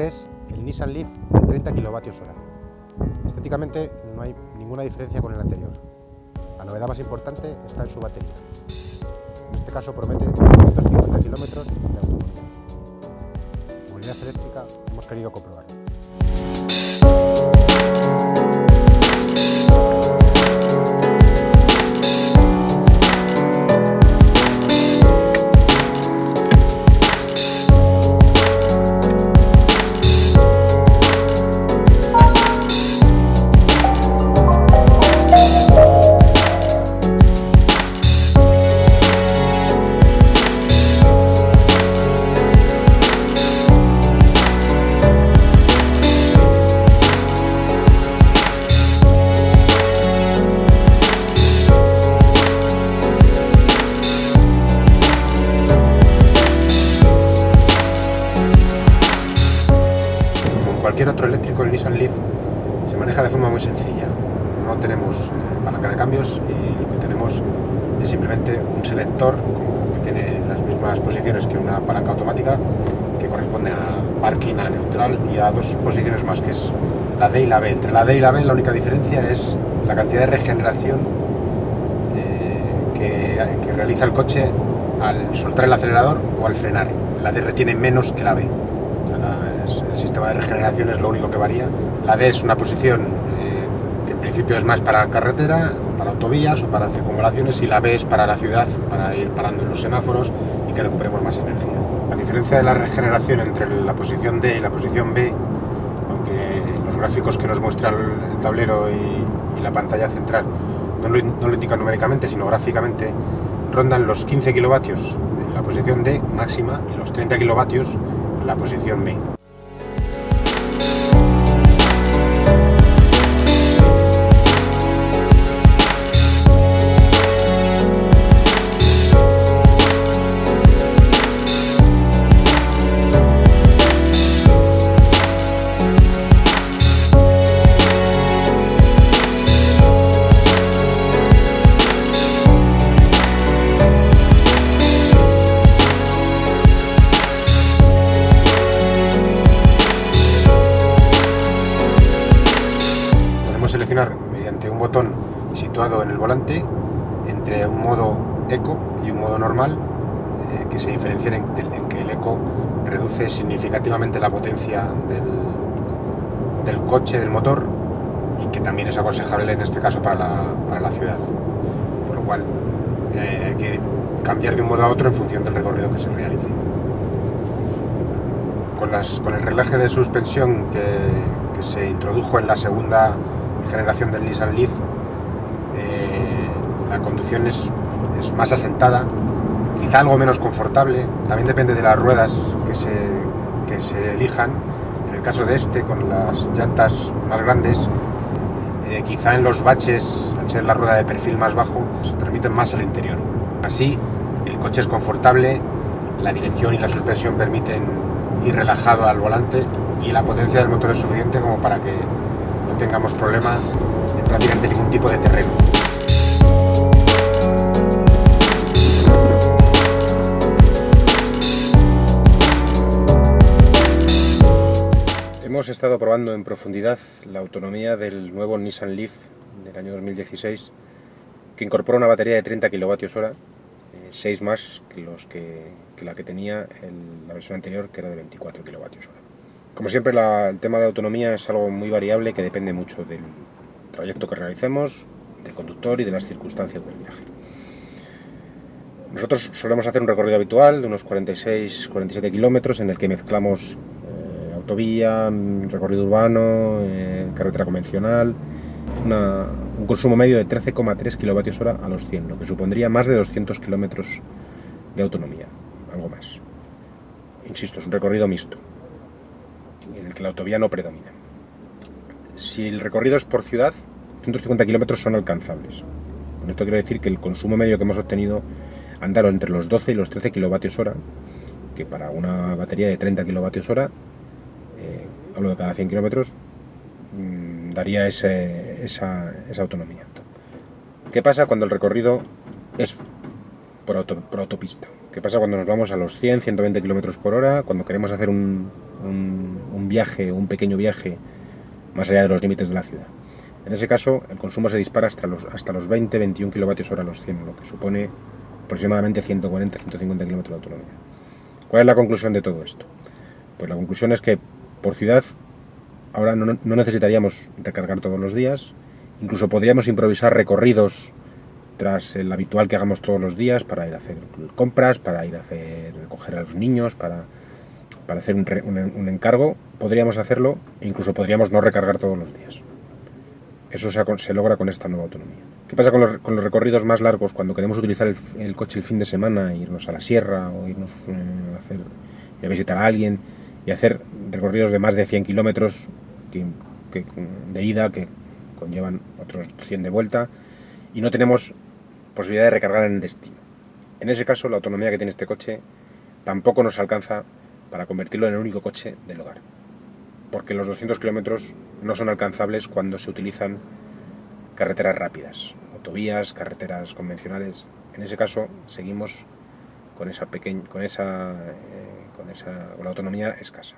Este es el Nissan Leaf de 30 kWh. Estéticamente no hay ninguna diferencia con el anterior. La novedad más importante está en su batería. En este caso promete 250 kilómetros de autonomía. Movilidad eléctrica hemos querido comprobarlo. Cualquier otro eléctrico, el Nissan Leaf se maneja de forma muy sencilla. No tenemos palanca de cambios y lo que tenemos es simplemente un selector que tiene las mismas posiciones que una palanca automática, que corresponde a parking, a neutral y a dos posiciones más, que es la D y la B. Entre la D y la B la única diferencia es la cantidad de regeneración que realiza el coche al soltar el acelerador o al frenar. La D retiene menos que la B. El sistema de regeneración es lo único que varía. La D es una posición que en principio es más para carretera, para autovías o para circunvalaciones, y la B es para la ciudad, para ir parando en los semáforos y que recuperemos más energía. La diferencia de la regeneración entre la posición D y la posición B, aunque los gráficos que nos muestra el tablero y la pantalla central no lo indican numéricamente, sino gráficamente, rondan los 15 kilovatios en la posición D máxima y los 30 kilovatios en la posición B. Seleccionar mediante un botón situado en el volante entre un modo Eco y un modo normal, que se diferencian en que el Eco reduce significativamente la potencia del coche, del motor, y que también es aconsejable en este caso para la ciudad, por lo cual hay que cambiar de un modo a otro en función del recorrido que se realice. Con el reglaje de suspensión que se introdujo en la segunda generación del Nissan Leaf, la conducción es más asentada, quizá algo menos confortable, también depende de las ruedas que se elijan. En el caso de este, con las llantas más grandes, quizá en los baches, al ser la rueda de perfil más bajo, se permiten más al interior. Así el coche es confortable, la dirección y la suspensión permiten ir relajado al volante, y la potencia del motor es suficiente como para que no tengamos problema en prácticamente ningún tipo de terreno. Hemos estado probando en profundidad la autonomía del nuevo Nissan Leaf del año 2016, que incorpora una batería de 30 kWh, 6 más que la que tenía la versión anterior, que era de 24 kWh. Como siempre, el tema de autonomía es algo muy variable, que depende mucho del trayecto que realicemos, del conductor y de las circunstancias del viaje. Nosotros solemos hacer un recorrido habitual de unos 46-47 kilómetros, en el que mezclamos autovía, recorrido urbano, carretera convencional, un consumo medio de 13,3 kWh a los 100, lo que supondría más de 200 kilómetros de autonomía, algo más. Insisto, es un recorrido mixto, en el que la autovía no predomina. Si el recorrido es por ciudad, 150 kilómetros son alcanzables. Con esto quiero decir que el consumo medio que hemos obtenido andaron entre los 12 y los 13 kilovatios hora, que para una batería de 30 kilovatios hora, hablo de cada 100 kilómetros, daría esa autonomía. ¿Qué pasa cuando el recorrido es por autopista? ¿Qué pasa cuando nos vamos a los 100, 120 km por hora, cuando queremos hacer un un viaje o un pequeño viaje más allá de los límites de la ciudad. En ese caso, el consumo se dispara hasta los 20-21 kWh a los 100, lo que supone aproximadamente 140-150 km de autonomía. ¿Cuál es la conclusión de todo esto? Pues la conclusión es que por ciudad ahora no necesitaríamos recargar todos los días, incluso podríamos improvisar recorridos tras el habitual que hagamos todos los días para ir a hacer compras, para ir a recoger a los niños, para hacer un encargo. Podríamos hacerlo e incluso podríamos no recargar todos los días. Eso se logra con esta nueva autonomía. ¿Qué pasa con los recorridos más largos cuando queremos utilizar el coche el fin de semana, irnos a la sierra o irnos a visitar a alguien y hacer recorridos de más de 100 kilómetros de ida que conllevan otros 100 de vuelta y no tenemos posibilidad de recargar en el destino? En ese caso, la autonomía que tiene este coche tampoco nos alcanza para convertirlo en el único coche del hogar, porque los 200 kilómetros no son alcanzables cuando se utilizan carreteras rápidas, autovías, carreteras convencionales. En ese caso seguimos con la autonomía escasa.